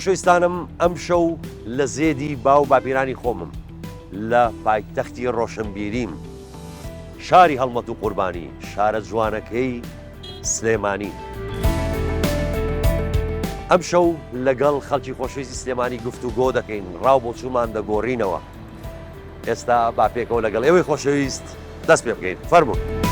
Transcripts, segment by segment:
خۆشەویستانم ئەم شەو لە زێدی باو باپیرانی خۆمم لە پایتەختی ڕۆشنبیریم شاری هەڵمەت و قوربانی شارە جوانەکەی سلێمانی. ئەم شەو لەگەڵ خەڵکی خۆشەویستی سلێمانی گفتوگۆ دەکەین ڕاو بۆچوومان دەگۆڕینەوە. ئێستا با پێکەوە لەگەڵ ئێوەی خۆشەویست دەست پێ بکەین. فەرموو.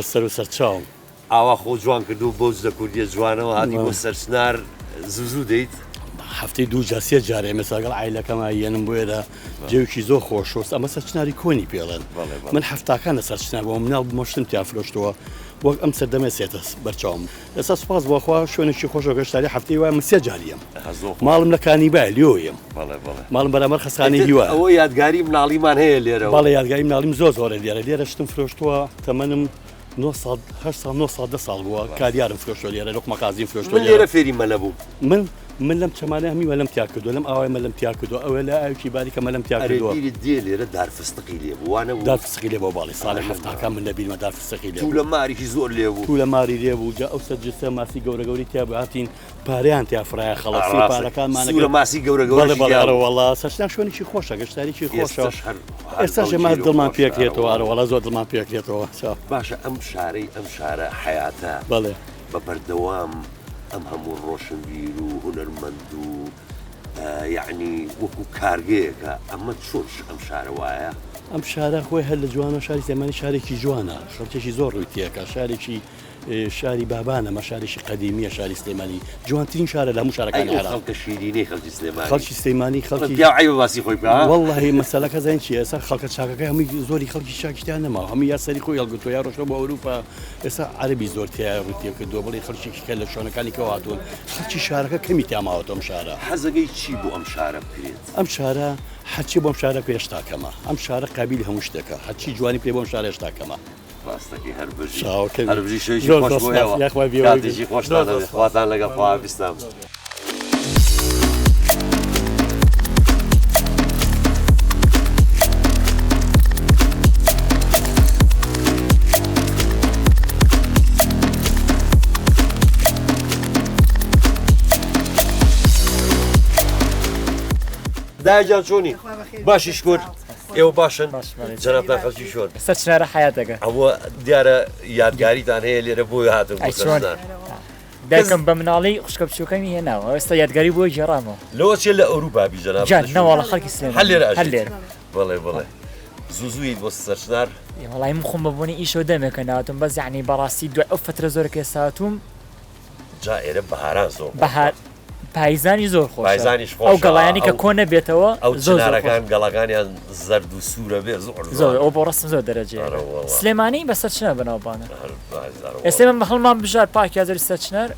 سەر و سەرچاوم ئاوا خۆ جوان کردو بۆ لە کوردیە جوانەوە هاتی بۆ سەرچنار زوو دەیت هەفتەی دوو جاسیە جارێ مەساگەڵ عیلەکەمە یەنم بۆ ئێرە جێوکی زۆر خۆشەویست ئەمە سەرچناری کۆنی پێڵێن من هەفتاکان لە سەرچنار بۆ مناڵ بمەشتم تیا فرۆشتەوە وەک ئەم سەردەمە سێتە بەرچاوم لەسەر سوپاس بۆخوا شوێنێکی خۆشە گەشتاری هەفتەی وایە مسێ جاریەم ماڵم لە کانیبای لێوەیەم ماڵم بەرامبەر خەسخانەی هیوە ئەوە یادگاری مناڵیمان هەیە لێرە باڵە یادگاری مناڵیم زۆرە لێرە شتم فرۆشتووە تەمەنم 9 ساڵ 10 ساڵ بووە کاریارم فرۆشتۆ لێرە لۆک مەقازیم فرۆشتۆ لێرە فێری مەلە بوو من لەم چەمانە هەمی وەلەم تیا کردو لەم ئاوای مەلەم تیا کردو ئەوە لە ئاوکی باریکە مەلەم تیا کردووە دێ لێرە دارفستقی لێ بووانە دارفستقی لێ بۆ باڵی ساڵی هەفتاکان من لە بیرمە دارفستقی لێ تو لە ماریکی زۆر لێ بوو تو لە ماری لێ بوو جا ئەو سەرجستە ماسی گەورە گەوری تیا بهاتین پارەیان تیا فرایە خەڵەسی پارەکانمانە ماسی گەورە گەورە وەڵا سەرچنان شوێنێکی خۆشە گەشتاریکی خۆشە ئێستا ژێمە دڵمان پێکرێتەوە وەڵا زۆر دڵمان پێکرێتەوە باشە ئەم شارە حیاتە بەڵێ بە بەردەوام ئەم هەموو ڕۆشنبیر و هونەرمەند و یعنی وەکو کارگەیەکە ئەمە چۆنش ئەم شارە وایە ئەم شارە خۆی هەر لە جوانە شاری سلێمانی شارێکی جوانە خەڵکێکی زۆر ڕووی تێکە شارێکی شاری بابانەمە شارێکی قەدیمیە شاری سلێمانی جوانترین شارە لە هەموو شارەکانی عێراق خەڵکە شیرینەی خەڵکی سلێمانی خەڵکی سلێمانی خەڵکی پیاوی باسی خۆی بکە وەڵڵاهی مەسەلەکە زین چیە ئێستا خەڵکە چاکەکەی هەمووی زۆری خەڵکی چاکیان نەما هەمووی یا سەری خۆی هەڵگرتووە یا ڕۆژتە بۆ ئەوروپا ئێستا عەرەبی زۆر تیا ڕووی کردووە بڵێ خەڵکێکی کە لە شوێنەکانی کەەوە هاتوون خەڵکی شارەکە کەمی تیاماوەتە ئەم شارە حەزەکەی چی بوو ئەم شارە بکرێت ئەم شارە هەرچی بۆم شارە پێشتاکەمە ئەم شارە قابل هەموو شتێکە هەرچی جوانی پێ بۆم شارە هێشتاکەمە ڕاستەکەی هەربژی شەیەکی خۆش بۆیەوە کاتێکی خۆشتان خواتان لەگەڵ خواویستم. دایجان چۆنی باشی شکر ئێوە باشن جەنابتان خەڵکی شۆن سەرچنارە حیاتەکە ئەوە دیارە یادگاریتان هەیە لێرە بۆی هاتم دایکم بە مناڵی خوشکە بچووکەمی هێناوە ئێستا یادگاری بۆی گێڕامەوە لەوە چێ لە ئەوروپا بیژەنا نەوەڵە خەڵکی سلێمانی هەر لێرە بڵێ زووزوویت بۆ سەرچنار وەڵای من خۆم بەبوونی ئیشەوە دەمێکە ناوتم بەس یعنی بەڕاستی دوای ئەو فترە زۆرەکە ساتوم جا ئێرە بەهاران زۆر بەهار پایزانی زۆر خۆش پایزانیش خۆشە ئەو گەڵایانی کە کۆ نەبێتەوە ئەو چنارەکان گەڵەکانیان زەرد و سوورە بێ زۆر ئەو بۆ ڕستم زۆر دەرەجێ سلێمانی بە سەرچنە بەناوبانە ئێستا من بە هەڵمان بژار پاکی ئازاری سەرچنەر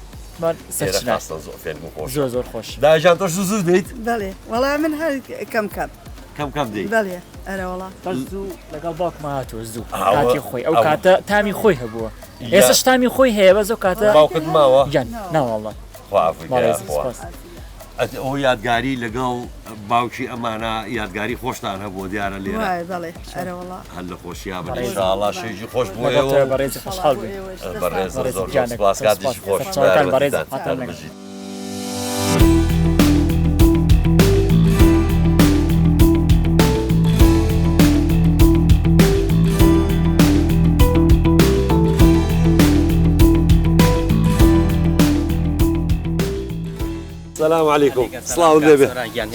زۆر زۆر خۆش داژان تۆش زوو دەیت بەڵێ وەڵام من هەر کەم دەیت بەڵێ ئەرەوەڵا زوو لەگەڵ باوکمە هاتووە زوو کاتی خۆی ئەو کاتە تامی خۆی هەبووە ئێستاش تامی خۆی هەیە بە زۆر کاتە باوکت ماوە گیان ناوەڵڵە ئەو یادگاری لەگەڵ باوکی ئەمانە یادگاری خۆشتان هەبوو دیارە لێرە بەڵێ ئەرەوەڵا هەر لە خۆشییا بەڵێ شێژی خۆش بووەوە بەڕێزی خۆشحاڵ بەڕێز زۆر سپاس کاتێکی خۆش بژیت. السلام عليكم سلااو لێبێ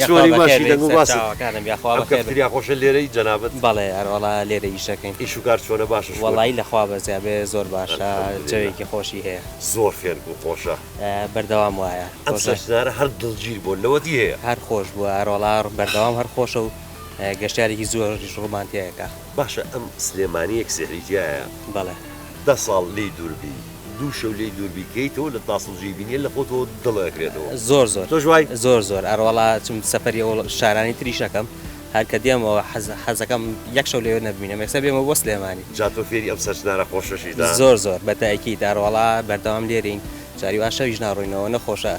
شوێنی باشی دەنگ و باسی کەفتریا خۆشە لێرەی جەنابەت بەڵێ ئەرۆڵا لێرە ئیشەکەین ئیش و کار چۆنە باشە وەڵایی لەخوا بەزیابێ زۆر باشە جەوێکی خۆشی هەیە زۆر فێر و خۆشە بەردەوام وایە ئەم سەرچنارە هەر دڵگیر بۆ لەوەتی هەیە هەر خۆش بووە ئەرۆڵا بەردەوام هەر خۆشە و گەشتارێکی زۆریش ڕۆمانتیەکە باشە ئەم سلێمانیەک سێریتیایە بەڵێ 10 ساڵ لێی دووربی دوو شەو لێی دووربیکەیتەوە لە تاسڵژی بینیە لە خۆتەوە دڵەکرێتەوە زۆر تۆ ژوای زۆر ئەرۆڵا چم سەفەری ئەو شارانی تریشەکەم هەر کە دێمەوە حەزەکەم یەک شەو لێوە نەبینم یەکسەر بێمە بۆ سلێمانی جاتۆ فێری ئەم سەرچنانە خۆشەشیدا زۆر بەتایکی داڕواڵا بەردەوام لێرین جاری وا شەویش ناڕووینەوە نەخۆشە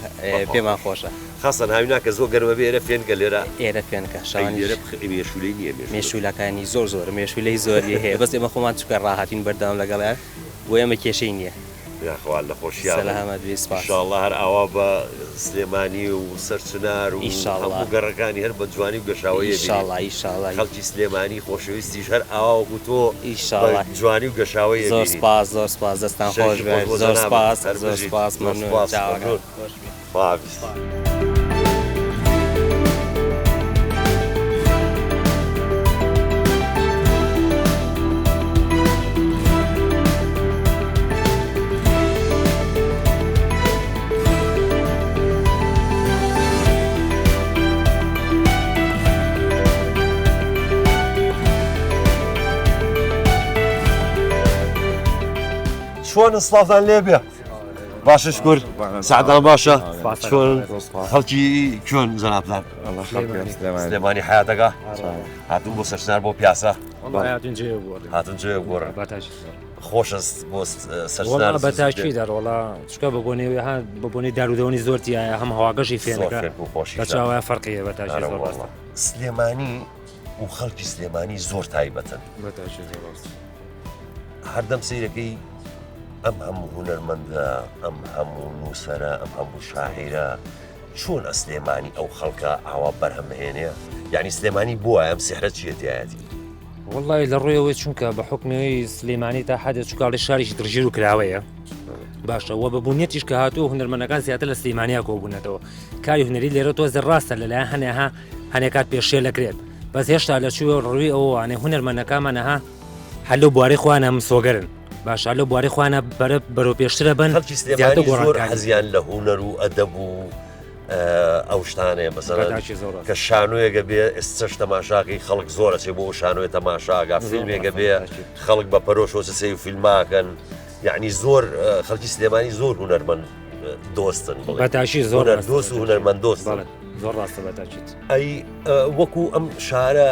پێمان خۆشە خاصن هاوینا کە زۆر گەرمە بێ ئێرە فێنکە لێرە ئێرە فێنکە شەوانی مێشولەی نییە مێشولەکانی زۆر مێشولەی زۆری هەیە بەس ئێمە خۆمان چکە ڕاهاتین بەردەوام لەگەڵیان بۆ ئێمە کێشەی نییە یاخوال لە خۆشییان سەلامەت بیسپاس ئینشاءالله هەر ئاوا بە سلێمانی و سەرچنار و هەموو گەڕەکانی هەر بە جوانی و گەشاوەیە ئیشاڵڵا خەڵکی سلێمانی خۆشەویستیش هەر ئاوا وەکو تۆ ئیشاڵڵا بە جوانی و گەشاوەیە زۆر سپاس دەستان خۆش بێت زۆر سپاس مەمنون چاوەکان باویست. شلون سلاافتان لێ بێ باشە شکر سعدان باشە چۆن خەڵکی کوێن جەنابتان سلێمانی حیاتەکە هاتوون بۆ سەرچنار بۆ پیاسە هاتون جێ گۆڕن خۆشە بۆ سەرچنار بەتاکی دەڕۆڵا چکە بەبوونی دارودەوەنی زۆرتیایە هەم هەواگەشی فێنەکە بە چاوایە فەرقیە بەتاکی زۆر باشە سلێمانی و خەڵکی سلێمانی زۆر تایبەتن هەردەم سیرەکەی ئەم هەموو هونەرمەندە ئەم هەموو نووسەرە ئەم هەموو شاعیرە چۆن ئەسلێمانی ئەو خەڵکە ئاوا بەرهەمهێنێ یعنی سلێمانی بووە ئەم سحرە چیەتیایەتی وڵی لە ڕێەوەی چونکە بە حکمەوەی سلێمانی تا حدە چکاڵی شاریشی درژیر و کراوەیە باشەوە بەبوونیەتیش کە هاتووە هونەرمەنەکان زیاتر لە سلێمانیا کۆبوونەتەوە کاری هونەری لێرە تۆ زەڕاستە لەلایەن هەنێها هەنێکات پێشێ لەکرێت بەس هێشتا لە چووە ڕووی ئەووانێ هونەرمەنەکانمانەها هەلو بواری خوانە مسۆگەرن باشە لە بواری خوانە بەرەو پێشترە بن زۆر حەزیان لە هونەر و ئەدەب و ئەو شتانێ مەسەڵەن کە شانۆیەگە بێ ئێستش تەماشاکەی خەڵک زۆرە چێ بۆ شانۆی تەماشاگا فیلمێگە بێ خەڵک بە پەرۆشۆسەسەی و فیلماکەن یعنی زۆر خەڵکی سلێمانی زۆر هونەرمەند دۆستن بەتاشی زۆر دۆست و هونەرمەند دۆستن زۆر ڕاستە بەتاچیت ئەی وەکو ئەم شارە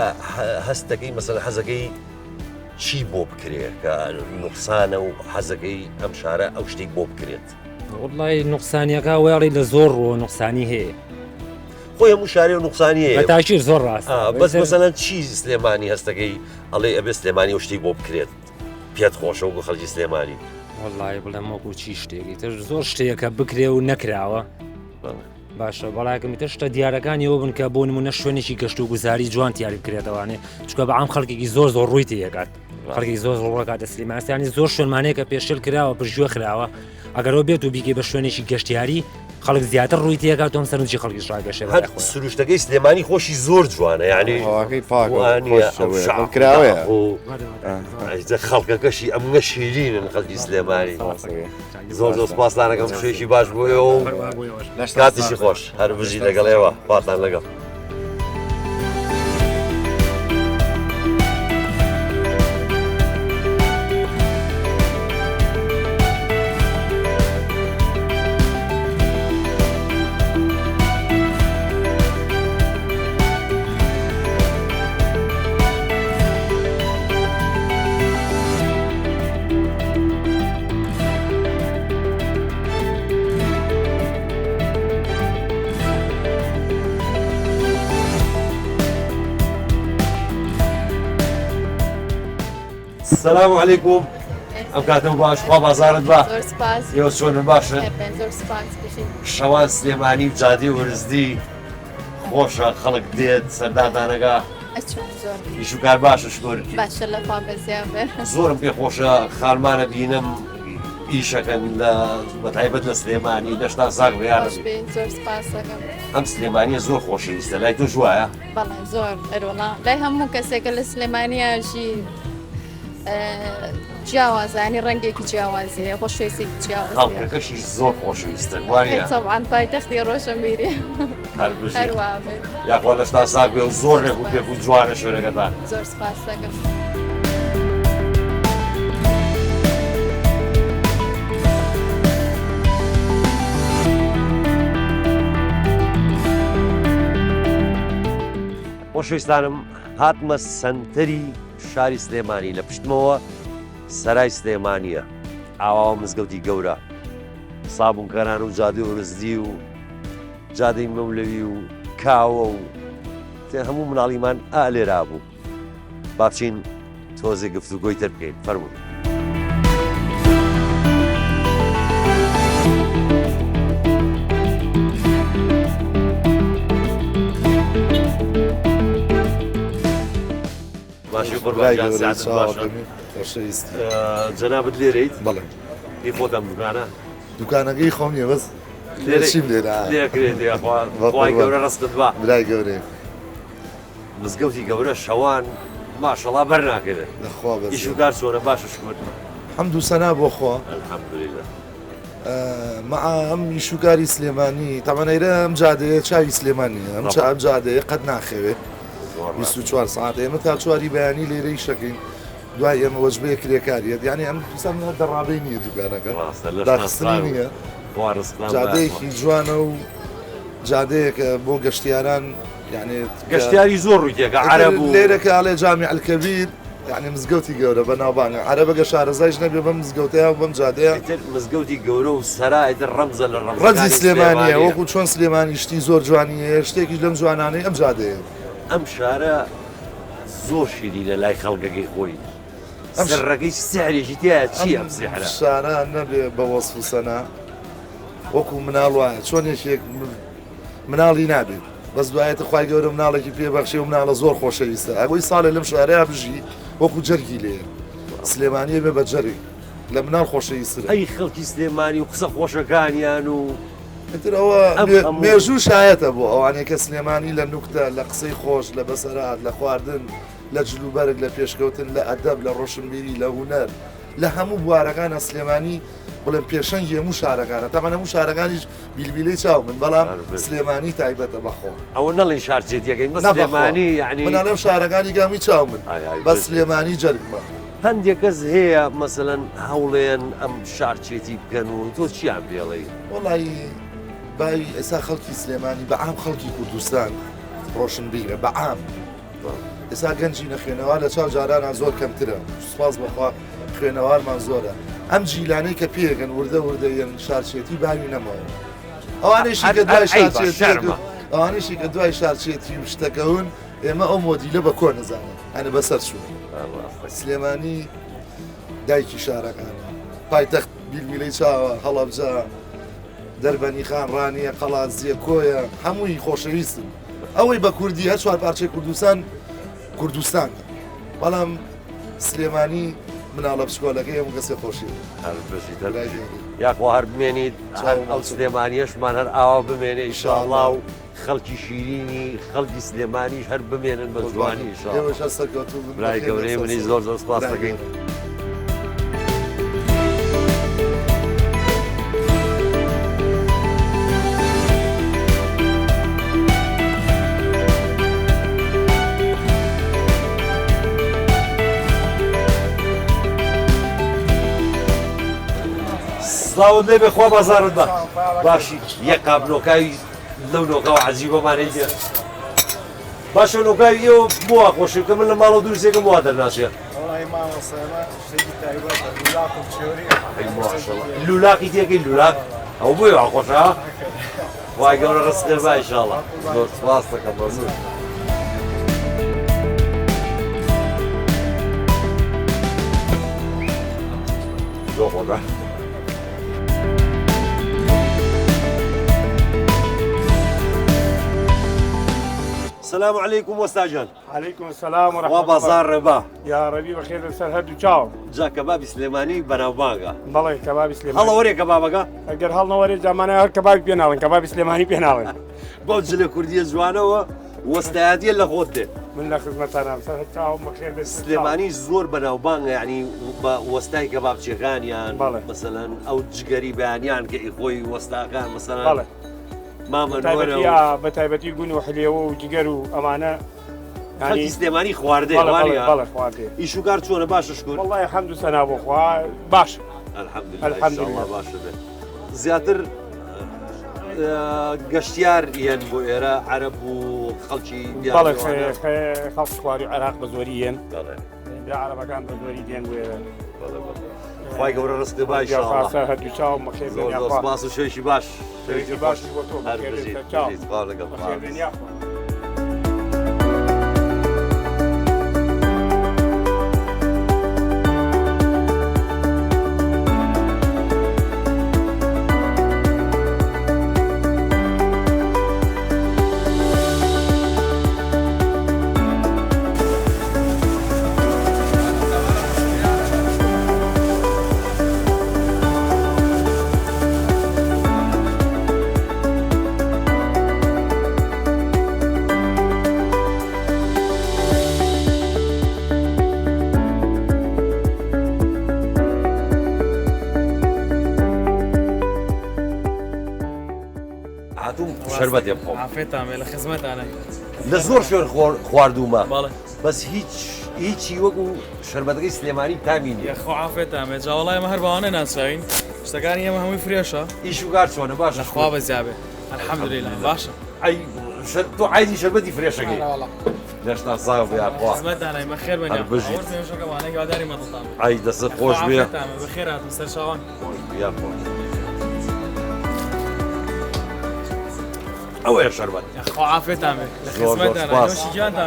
هەستەکەی مەسەلەن حەزەکەی چی بۆ بکرێت کە نوقسانە و حەزەکەی ئەم شارە ئەو شتێک بۆ بکرێت وڵی نوقسانیەکە وێڕی لە زۆر ڕۆ نوقسانی هەیە خۆی هەموو شارێ و نوقسانی هەیە بەتاشی زۆر ڕاست بەس مەسەلەن چی سلێمانی هەستەکەی ئەڵێ ئەبێ سلێمانی ئەو شتێک بۆ بکرێت پێت خۆشە و خەڵکی سلێمانی وڵی بڵێم وەکو چی شتێکی تر زۆر شتێکە بکرێ و نەکراوە باشە بەڵایکەمی تر شتە دیارەکانیەوە بن کە بۆ نمونە شوێنێکی گەشت و گوزاری جوان دیاری بکرێتەوانێ چکە بە ئەم خەڵکێکی زۆر ڕووی تێکات خەڵکی زۆر ڕۆکاتە سلێمانیانی زۆر شوێنمانەیە کە پێشێل کراوە پشتگوێ خراوە ئەگەرەوە بێت و بیکە بە شوێنێکی گەشتیاری خەڵک زیاتر ڕووی تێکات تۆم سەرنجی خەڵکی ڕاگەشێ سروشتەکەی سلێمانی خۆشی زۆر جوانە یعنی کراوەیە خەڵکەکەشی ئەمە شیرینن خەڵکی سلێمانی زۆر سپاسدانەکەم شوێشی باش بووە و کاتیشی خۆش هەر بژی لەگەڵێەوە پاتان لەگەڵ السلام عليكم ئەم کاتم باش خوا بازارت بە زۆر سپاس ئێوە چۆنن باشن زۆر سپاس شەوان سلێمانی و جادی وەرزدی خۆشە خەڵک دێت سەردادانەکە ئیش و کار باشە شکر باشە لە پابەزیان بێ زۆرم پێ خۆشە خانمانە بینم ئیشەکەن لە بەتایبەت لە سلێمانی دەشتا زاک بێیان زۆر سپاس دەکەم ئەم سلێمانیە زۆر خۆشەویستە لای تۆ وایە بەڵێ زۆر ئەرۆڵا لای هەموو کەسێکە لە سلێمانیاژی جیاوازانی ڕەنگێکی جیاوازیە خۆشویستێکی جیاواز خەڵکەکەشی زۆر خۆشەویستن وایە تەبعاً پایتەختی ڕۆشنبیری هەروە یاخوا لەشتا زاک بێ و زۆر ڕێک و پێک و جوانە شوێنەکەتان زۆر سپاس دەکەم خۆشەویستانم هاتمە سەنتەری شاری سلێمانی لە پشتمەوە سەرای سلێمانیە ئاواوە مزگەوتی گەورە سابوونکەران و جادەی وەرزدی و جادەی مەولەوی و کاوە و هەموو مناڵیمان لێرا بوو با بچین تۆزێ گفتوگۆی تر بکەین فەرموون. ماشي قوربان سعد باشە جەنابەت لێرەیت بەڵێ هی خۆتان دوکانە دوکانەکەی خۆم نیە بەس چیم لێرە لێکرێت گەورە ڕستت با برای گەورەی مزگەوتی گەورە شەوان ماشەڵا بەرناکرێت لەخوا بەس ئیشوکار چۆنە باشە شکر حەمدو سەنا بۆ خۆ الحەمدولillah مع ئەم ئیشوکاری سلێمانی تەمەنەیرە ئەم جادەیە چاوی سلێمانیە ئەم جادەیە قەت ناخەوێت 24 ساعت ئێمە تا چواری بەیانی لێرەی شەکەین دوای ئێمە وەجبەیە کرێکاریەت یعنی ئەم پیسان دەڕابەی نییە دوکانەکە داخستنی نییە جادەیەکی جوانە و جادەیەکە بۆ گەشتیاران یعنی گەشتیاری زۆر ڕوویتێکە عەرەب و لێرەکە ئاڵێ جامی الکەبیر یعنی مزگەوتی گەورە بە ناوبانگە عەرەبەکە شارەزایش نەبێ بەم مزگەوتەیە و بەم جادەیە مزگەوتی گەورە و سەرایتر ڕەمزە لە ڕەمزی سلێمانیە وەکو چۆن سلێمانی شتی زۆر جوانیە شتێکیش لەم جوانانەی ئەم جادەیە ئەم شارە زۆر شیری لە لای خەڵکەکەی خۆی سەرڕەکەی سیحرێکی تایە چی ئەم سیحرە شارە نەبێ بە وەسف و سەنا وەکو مناڵ وایە چۆن یەکێک مناڵی نابێت بەس دوایەتە خوای گەورە مناڵێکی پێبەخشێ و مناڵە زۆر خۆشەویستە ئەگۆی ساڵێ لەم شارەیە بژی وەکو جەرگی لێ سلێمانیە بێ بە جەرگ لە مناڵ خۆشەویستە ئەی خەڵکی سلێمانی و قسە خۆشەکانیان و ئەوە مێژوو شایەتە بۆ ئەوانەیە کە سلێمانی لە نوکتە لە قسەی خۆش لە بەسەرات لە خواردن لە جلوبەرگ لە پێشکەوتن لە ئەدەب لە ڕۆشنبیری لە هونەر لە هەموو بوارەکانە سلێمانی بڵێن پێشەنگی هەموو شارەکانە تامان هەموو شارەکانیش بیلبیلەی چاو من بەڵام سلێمانی تایبەتە بەخۆ ئەوە نەڵی شارچێتیەکەین بە سلێمانی یعنی مناڵێم شارەکانی گامی چاو من بە سلێمانی جەرگمە هەندێک کەس هەیە مەسەلەن هەوڵێن ئەم شارچێتی بکەن و تۆ چیان پێڵێ وەڵی بای ئێستا خەڵکی سلێمانی بە عام خەڵکی کوردستان ڕۆشنبیرە بە عام ئێستا گەنجی نەخوێنەوە لە چاو جارانان زۆر کەمترە سوپاس بەخوا خوێنەوارمان زۆرە ئەم جیلانەی کە پێگەن وردە یەن شارچێتی باوی نەماوە ئەوانەیشی کە دوای شارچێتی ئەوانەیشی کە دوای شارچێتی و شتەکەون ئێمە ئەو مۆدیلە بە کۆ نەزانێت ئەنە بەسەر چوون سلێمانی دایکی شارەکانە پایتەخت بیلبیلەی چاوە هەڵەبجا دەربەنی خان ڕانیە قەڵازیە کۆیە هەمووی خۆشەویستن ئەوەی بە کوردی هەر چوار پارچەی کوردستان بەڵام سلێمانی مناڵە پشکۆلەکەی هەموو کەسێ خۆشی یاخوا هەر بمێنیت ئەو سلێمانیەشمان هەر ئاوا بمێنێ ئینشاءڵڵا و خەڵکی شیرینی خەڵکی سلێمانیش هەر بمێنن بە جوانی برای گەورەی منی زۆر زۆر سپاس دەکەین. سڵاوت لێ بێ خوا بازارت بە باشی یەک قابلۆکاوی لەو نۆکەوە عەجیبەمانەی دێ باشە نۆکاوی ئێوە بۆ خۆشی کە من لە ماڵە دوورسێکم وا دەرناچێ لولاقی تێکەی لولاق ئەو بۆی وا خۆشە وای گەورە ڕستێ با ئینشاڵڵا زۆر سپاس دەکەم بە زۆر زۆر خۆشە السلام عليكم وستاجان. عليكم السلام ورحمة الله. وبازار ربا. يا ربي بخير لسر هدو تشاو. جا كباب سليماني بناوبانغا. بالله كباب سليماني. هلا وري كبابك. اگر هلا وري جامانا كباب بينالن كباب سليماني بينالن. بوجل كردية زوانة وستاجي اللي خودته. من خدمتنا لسر تشاو بخير لسر. سليماني زور بناوبانغا يعني وستاي كباب شيخانيان مثلا أو جگري بانيان كإخوي وستاكان مثلا. بالله. بەتایبەتی گون و حلێوە و جگەر و ئەمانە خەڵکی سلێمانی خواردێ بەڵێ خواردێ ئیشوکار چۆنە باشە شکر وەڵڵای حەمد و سەنا بۆ خوا باش الحەمدولillah باشە بێت زیاتر گەشتیار یەن بۆ ئێرە عەرەب و خەڵکی بەڵێ خەڵک خواری عێراق بە زۆریەن عەرەبەکان بە زۆری دێن بۆ ئێرە خی گەورە ڕستی باش هەردوو چاو باس و شوێشی باش باشی بۆ تۆ لەگەڵ شربەتێ بخۆم عافێتامێ لە خزمەتانە لە زۆر شوێن خواردومە بەس هیچی وەکو شربەتەکەی سلێمانی تامی نیە خۆ عافێتامێ جاوەڵای ئەمە هەر بەوانە ناسراین شتەکانی ئێمە هەمووی فرێشە ئیش و گار چۆنە باشە خوا بەزیابێ الحەمدولێلا باشە تۆ عایدی شربەتی فرێشەکەی نشتا ساغ بخوا خزمەتانە ئێمە خێر بەنیان ئەوەشەکەوانەی هیواداری مەدڵتان ئای دەستت خۆش بێ بەخێر هاتن سەر شاوان ئەوەیە شەربەت عافێتامێ لە خزمەتانە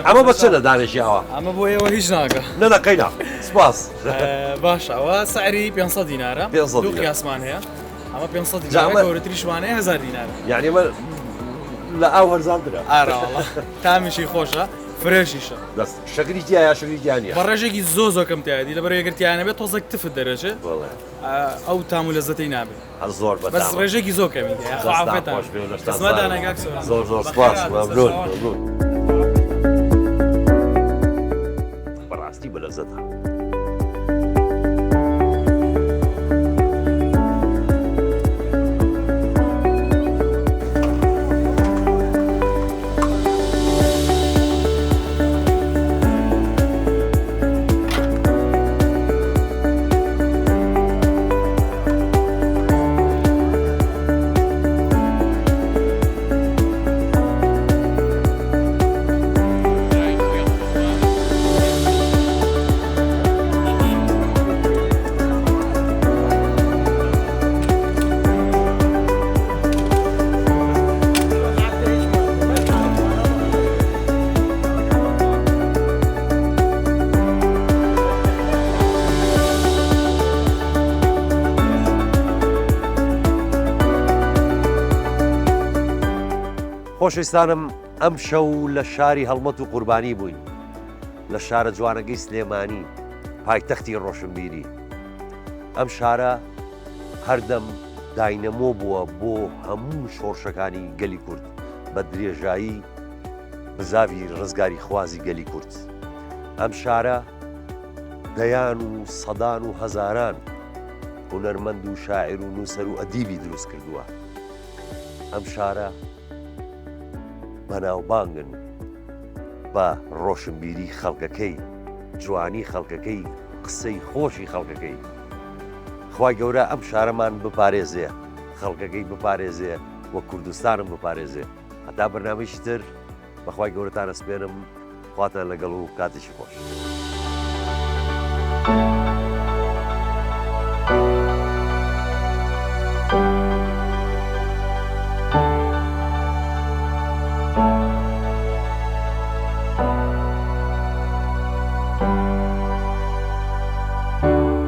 ئەمە بە چ لە دانێژیاوە ئەمە بۆ ئێوە هیچ ناکە نەقەینا سپاس باشە ئەوە سعری 500 دینارە دوو قیاسمان هەیە ئەمە 500 دینارە گەورەتریشوانەیە 1000 دینارە یعنی ئەمە لە ئاو هەرزانترە ئاراوەڵە تامیشی خۆشە فرێشیشە شەکری تایە شەکری تیانە بە ڕێژێکی زۆکەم تایدی لەبەر یەگرتیانە بێت تۆزێک تفت دەرەچێت ئەو تام و لەزەتەی نابێت زۆر بەس ڕێژێکی زۆکەمی زۆر زۆر سپاس بەڕاستی بە لەزەتە خۆشەویستانم ئەم شەو لە شاری هەڵمەت و قوربانی بووین لە شارە جوانەکەی سلێمانی پایتەختی ڕۆشنبیری ئەم شارە هەردەم داینەمۆ بووە بۆ هەموو شۆڕشەکانی گەلی کورد بە درێژایی بزاوی ڕزگاری خوازی گەلی کورد ئەم شارە دەیان و سەدان و هەزاران هونەرمەند و شاعر و نووسەر و ئەدیبی دروست کردووە ئەم شارە بەناوبانگن بە ڕۆشنبیری خەڵکەکەی جوانی خەڵکەکەی قسەی خۆشی خەڵکەکەی خوای گەورە ئەم شارەمان بپارێزێ خەڵکەکەی بپارێزێ وە کوردستانم بپارێزێ هەتا بەرنامەیەکی تر بەخوای گەورەتان ئەسپێنم خواتان لەگەڵ و کاتێکی خۆش